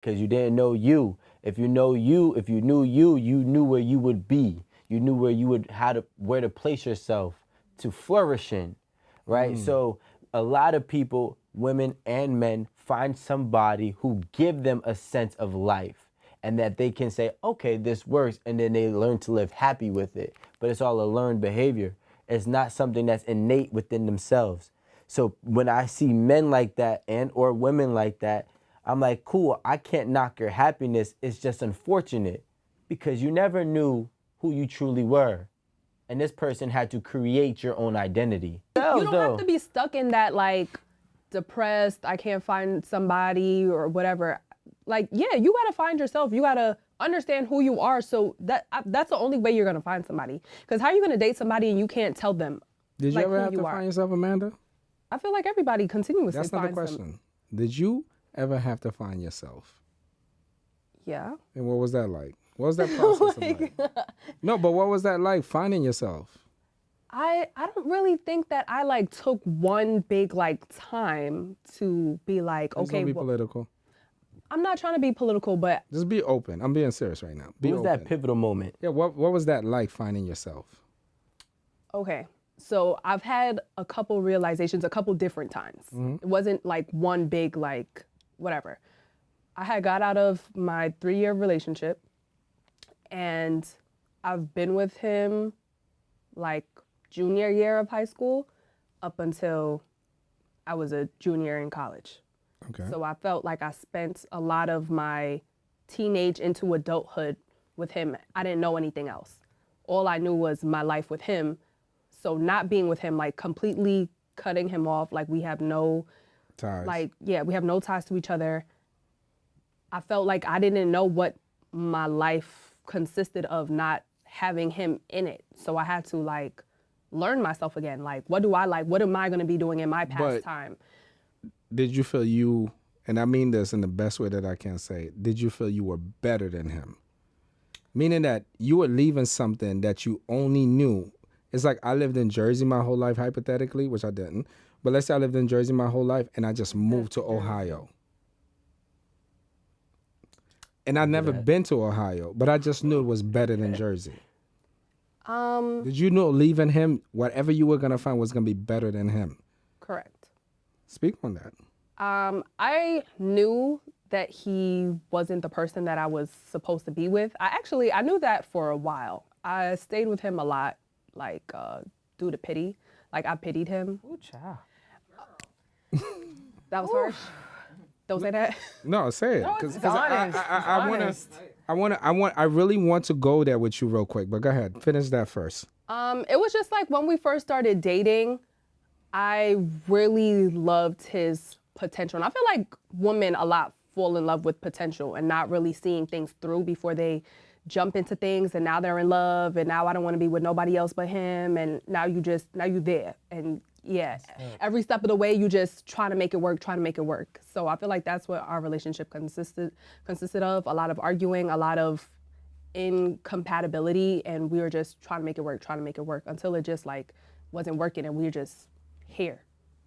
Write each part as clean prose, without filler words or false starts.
because you didn't know you. If you know you, if you knew you, you knew where you would be. You knew where you would how to where to place yourself to flourish in, right? So a lot of people, women and men, find somebody who give them a sense of life and that they can say, okay, this works, and then they learn to live happy with it. But it's all a learned behavior. It's not something that's innate within themselves. So when I see men like that and or women like that, I'm like, cool, I can't knock your happiness. It's just unfortunate because you never knew who you truly were. And this person had to create your own identity. You don't have to be stuck in that like depressed, I can't find somebody or whatever. Like, yeah, you gotta find yourself. You gotta understand who you are. So that's the only way you're gonna find somebody. Because how are you gonna date somebody and you can't tell them? Did like, you ever have to find yourself, Amanda? I feel like everybody continuously finds. That's not the question. Did you ever have to find yourself? Yeah. And what was that like? What was that process like? No, but what was that like, finding yourself? I don't really think that I like took one big like time to be like, okay. Don't be political. I'm not trying to be political, but just be open. I'm being serious right now. What was that pivotal moment? Yeah, what was that like, finding yourself? Okay, so I've had a couple realizations, a couple different times. It wasn't like one big like whatever. I had got out of my 3-year relationship, and I've been with him like junior year of high school up until I was a junior in college. Okay. So I felt like I spent a lot of my teenage into adulthood with him. I didn't know anything else. All I knew was my life with him. So not being with him, like completely cutting him off, like we have no ties. Like, yeah, we have no ties to each other. I felt like I didn't know what my life consisted of not having him in it. So I had to like learn myself again. Like, what do I like? What am I going to be doing in my pastime? Did you feel you, and I mean this in the best way that I can say, did you feel you were better than him? Meaning that you were leaving something that you only knew. It's like I lived in Jersey my whole life, hypothetically, which I didn't. But let's say I lived in Jersey my whole life and I just moved to Ohio. And I'd never been to Ohio, but I just knew it was better than Jersey. Did you know leaving him, whatever you were going to find was going to be better than him? Correct. Speak on that. I knew that he wasn't the person that I was supposed to be with. I knew that for a while. I stayed with him a lot, like due to pity. Like I pitied him. Ooh, child. That was harsh. Don't say that. No, say it. No, it's honest. I really want to go there with you real quick, but go ahead. Finish that first. It was just like when we first started dating, I really loved his potential. And I feel like women a lot fall in love with potential and not really seeing things through before they jump into things, and now they're in love, and now I don't want to be with nobody else but him, and now you there. And yeah, every step of the way you just trying to make it work. So I feel like that's what our relationship consisted of, a lot of arguing, a lot of incompatibility, and we were just trying to make it work until it just like wasn't working, and we were just here.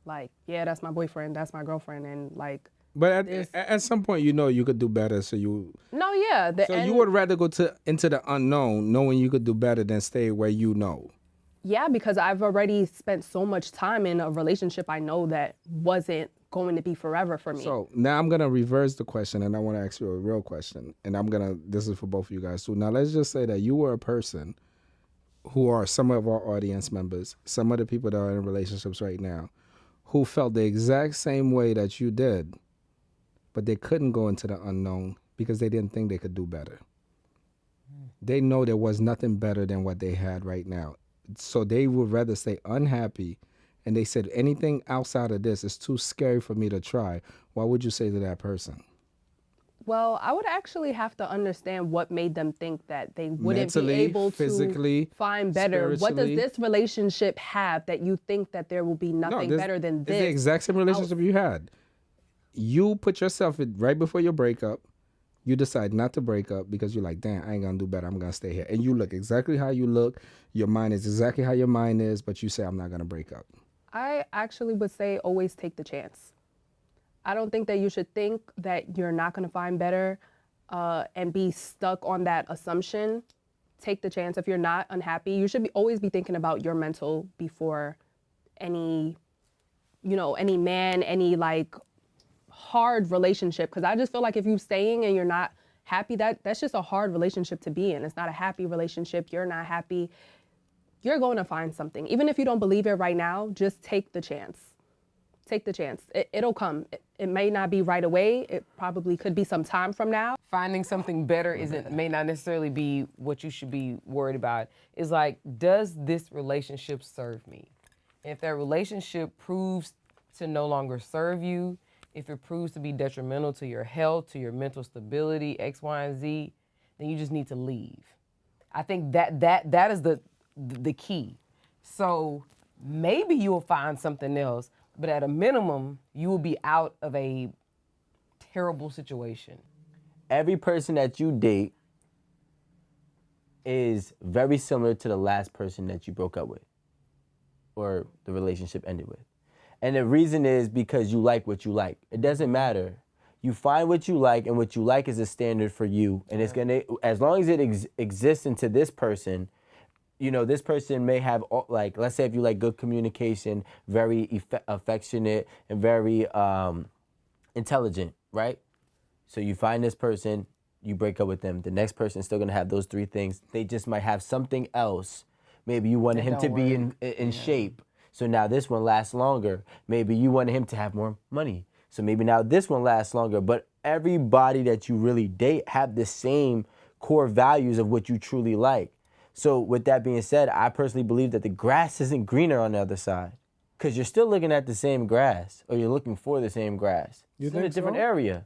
Like, yeah, that's my boyfriend, that's my girlfriend, and like. But at some point, you could do better. So you. No, yeah. You would rather go into the unknown, knowing you could do better, than stay where you know. Yeah, because I've already spent so much time in a relationship I know that wasn't going to be forever for me. So now I'm gonna reverse the question, and I want to ask you a real question, and this is for both of you guys too. Now let's just say that you were a person who are some of our audience members, some of the people that are in relationships right now, who felt the exact same way that you did, but they couldn't go into the unknown because they didn't think they could do better. They know there was nothing better than what they had right now. So they would rather stay unhappy, and they said anything outside of this is too scary for me to try. What would you say to that person? Well, I would actually have to understand what made them think that they wouldn't Mentally, be able physically, to find better. What does this relationship have that you think that there will be nothing better than this? It's the exact same relationship you had. You put yourself in right before your breakup. You decide not to break up because you're like, damn, I ain't gonna do better. I'm gonna stay here. And you look exactly how you look. Your mind is exactly how your mind is, but you say, I'm not gonna break up. I actually would say always take the chance. I don't think that you should think that you're not going to find better and be stuck on that assumption. Take the chance. If you're not unhappy, you should always be thinking about your mental before any, any man, any like hard relationship. Because I just feel like if you're staying and you're not happy, that's just a hard relationship to be in. It's not a happy relationship. You're not happy. You're going to find something. Even if you don't believe it right now, just take the chance. Take the chance. It'll come. It may not be right away. It probably could be some time from now. Finding something better may not necessarily be what you should be worried about. It's like, does this relationship serve me? If that relationship proves to no longer serve you, if it proves to be detrimental to your health, to your mental stability, X, Y, and Z, then you just need to leave. I think that is the key. So maybe you'll find something else, but at a minimum, you will be out of a terrible situation. Every person that you date is very similar to the last person that you broke up with or the relationship ended with. And the reason is because you like what you like. It doesn't matter. You find what you like, and what you like is a standard for you. And it's gonna, as long as it exists into this person, this person may have, like, let's say if you like good communication, very affectionate, and very intelligent, right? So you find this person, you break up with them. The next person is still gonna have those three things. They just might have something else. Maybe you wanted him to be in shape. So now this one lasts longer. Maybe you wanted him to have more money. So maybe now this one lasts longer. But everybody that you really date have the same core values of what you truly like. So with that being said, I personally believe that the grass isn't greener on the other side, because you're still looking at the same grass, or you're looking for the same grass. It's in a different area.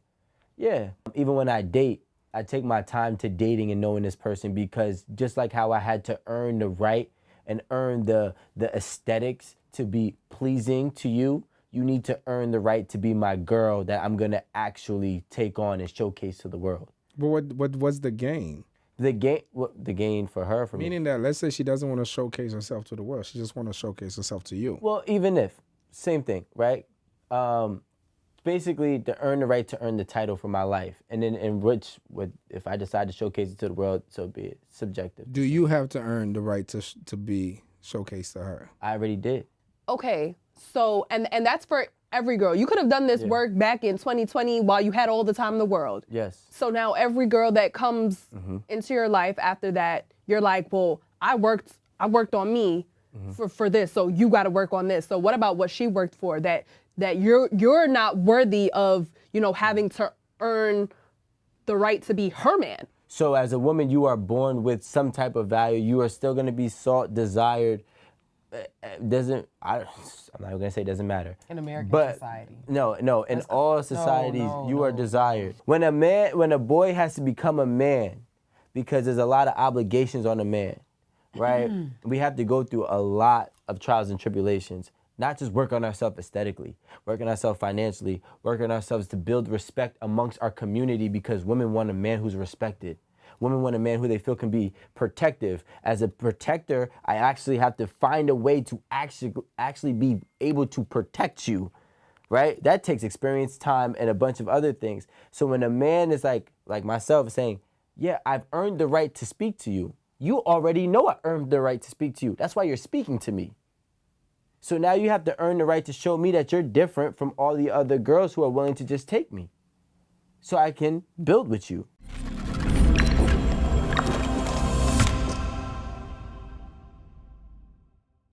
Yeah. Even when I date, I take my time to dating and knowing this person, because just like how I had to earn the right and earn the aesthetics to be pleasing to you, you need to earn the right to be my girl that I'm gonna actually take on and showcase to the world. But what was the gain? The gain for her, for me. Meaning that, let's say she doesn't want to showcase herself to the world. She just want to showcase herself to you. Well, even if, same thing, right? Basically, to earn the right to earn the title for my life. And then enrich with, if I decide to showcase it to the world, so be it. Subjective. Do you have to earn the right to be showcased to her? I already did. Okay, so, and that's for every girl. You could have done this work back in 2020 while you had all the time in the world. Yes. So now every girl that comes into your life after that, you're like, well, I worked on me for this, so you got to work on this. So what about what she worked for that you're not worthy of, having to earn the right to be her man? So as a woman, you are born with some type of value. You are still going to be sought, desired. I'm not going to say it doesn't matter. In American society. No, in all societies, you are desired. When a boy has to become a man, because there's a lot of obligations on a man, right? We have to go through a lot of trials and tribulations. Not just work on ourselves aesthetically, work on ourselves financially, work on ourselves to build respect amongst our community, because women want a man who's respected. Women want a man who they feel can be protective. As a protector, I actually have to find a way to actually be able to protect you, right? That takes experience, time, and a bunch of other things. So when a man is like myself saying, yeah, I've earned the right to speak to you. You already know I earned the right to speak to you. That's why you're speaking to me. So now you have to earn the right to show me that you're different from all the other girls who are willing to just take me, so I can build with you.